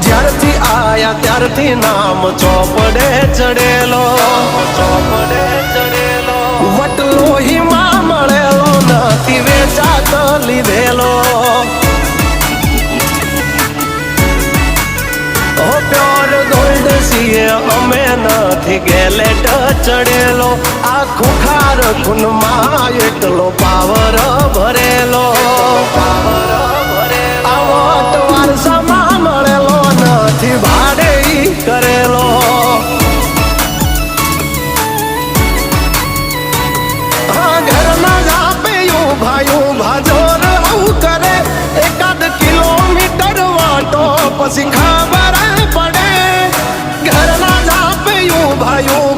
જ્યારથી આયા ત્યારથી નામ ચોપડે ચડેલો, વટલો હિમા મળેલો નથી વેચાત લીધેલો. પ્યોર ગોલ્ડ છીએ અમે નથી ગેલેટ ચડેલો. આ ખુખાર ખૂનમાં એટલો પાવર ભરેલો, આવો વારસામાં મળેલો નથી ભાડે કરેલો. ઘરના જાપેયું ભાયું ભાજોર આવું કરે. એકાદ કિલોમીટર વાટો પછી ખબર પડે. ઘરના જાપેયું ભાયું